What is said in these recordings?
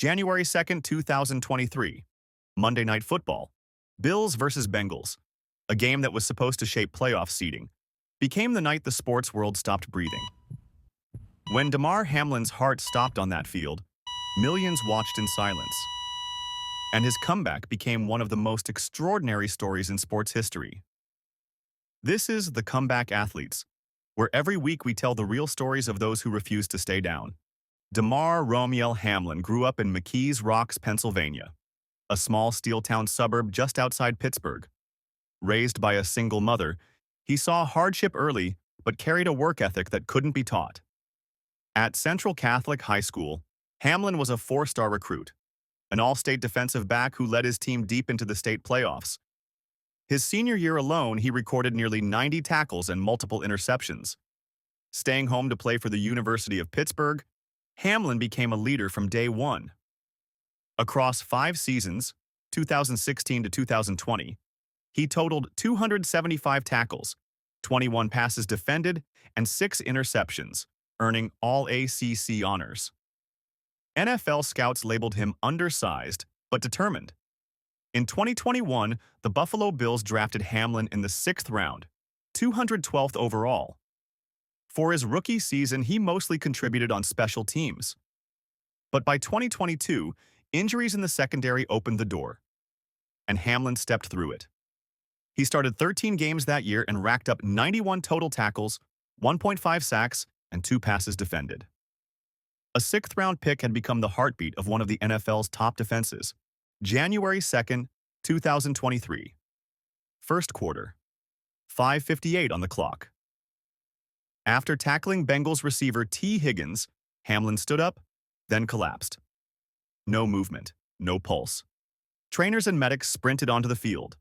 January 2nd, 2023. Monday Night Football. Bills versus Bengals. A game that was supposed to shape playoff seeding became the night the sports world stopped breathing. When Damar Hamlin's heart stopped on that field, millions watched in silence. And his comeback became one of the most extraordinary stories in sports history. This is The Comeback Athletes, where every week we tell the real stories of those who refuse to stay down. Damar Hamlin grew up in McKees, Pennsylvania, a small steel-town suburb just outside Pittsburgh. Raised by a single mother, he saw hardship early but carried a work ethic that couldn't be taught. At Central Catholic High School, Hamlin was a four-star recruit, an all-state defensive back who led his team deep into the state playoffs. His senior year alone, he recorded nearly 90 tackles and multiple interceptions. Staying home to play for the University of Pittsburgh, Hamlin became a leader from day one. Across 5 seasons, 2016 to 2020, he totaled 275 tackles, 21 passes defended, and 6 interceptions, earning all ACC honors. NFL scouts labeled him undersized but determined. In 2021, the Buffalo Bills drafted Hamlin in the 6th round, 212th overall. For his rookie season, he mostly contributed on special teams. But by 2022, injuries in the secondary opened the door, and Hamlin stepped through it. He started 13 games that year and racked up 91 total tackles, 1.5 sacks, and 2 passes defended. A 6th-round pick had become the heartbeat of one of the NFL's top defenses. January 2nd, 2023. First quarter. 5:58 on the clock. After tackling Bengals receiver T. Higgins, Hamlin stood up, then collapsed. No movement, no pulse. Trainers and medics sprinted onto the field.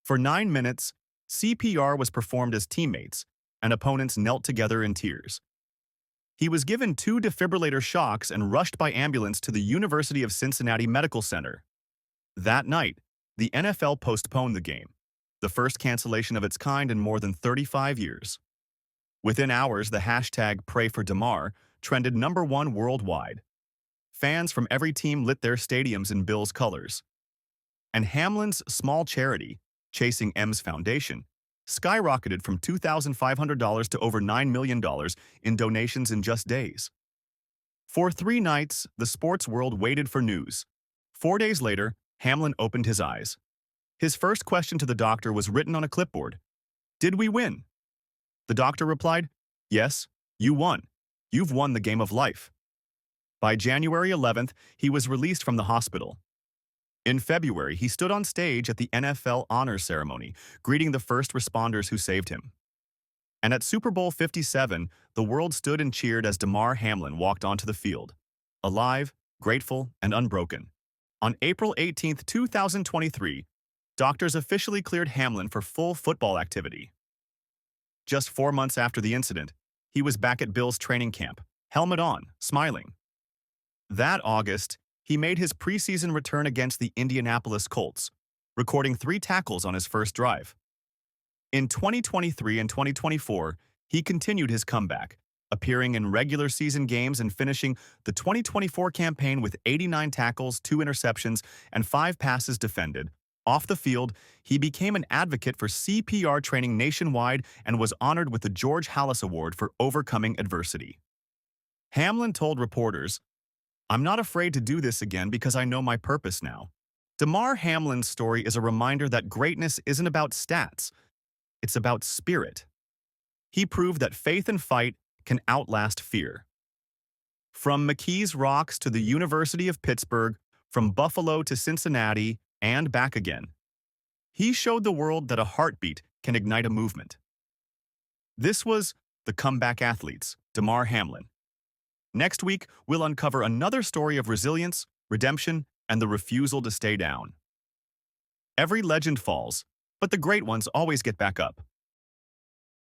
For 9 minutes, CPR was performed as teammates, and opponents knelt together in tears. He was given 2 defibrillator shocks and rushed by ambulance to the University of Cincinnati Medical Center. That night, the NFL postponed the game, the first cancellation of its kind in more than 35 years. Within hours, the hashtag #PrayForDamar trended #1 worldwide. Fans from every team lit their stadiums in Bills colors. And Hamlin's small charity, Chasing M's Foundation, skyrocketed from $2,500 to over $9 million in donations in just days. For 3 nights, the sports world waited for news. 4 days later, Hamlin opened his eyes. His first question to the doctor was written on a clipboard. "Did we win?" The doctor replied, "Yes, you won. You've won the game of life." By January 11th, he was released from the hospital. In February, he stood on stage at the NFL Honors Ceremony, greeting the first responders who saved him. And at Super Bowl 57, the world stood and cheered as Damar Hamlin walked onto the field, alive, grateful, and unbroken. On April 18, 2023, doctors officially cleared Hamlin for full football activity. Just 4 months after the incident, he was back at Bills training camp, helmet on, smiling. That August, he made his preseason return against the Indianapolis Colts, recording 3 tackles on his first drive. In 2023 and 2024, he continued his comeback, appearing in regular season games and finishing the 2024 campaign with 89 tackles, 2 interceptions, and 5 passes defended. Off the field, he became an advocate for CPR training nationwide and was honored with the George Halas Award for overcoming adversity. Hamlin told reporters, "I'm not afraid to do this again because I know my purpose now." Damar Hamlin's story is a reminder that greatness isn't about stats, it's about spirit. He proved that faith and fight can outlast fear. From McKees Rocks to the University of Pittsburgh, from Buffalo to Cincinnati, and back again, he showed the world that a heartbeat can ignite a movement. This was The Comeback Athletes, Damar Hamlin. Next week, we'll uncover another story of resilience, redemption, and the refusal to stay down. Every legend falls, but the great ones always get back up.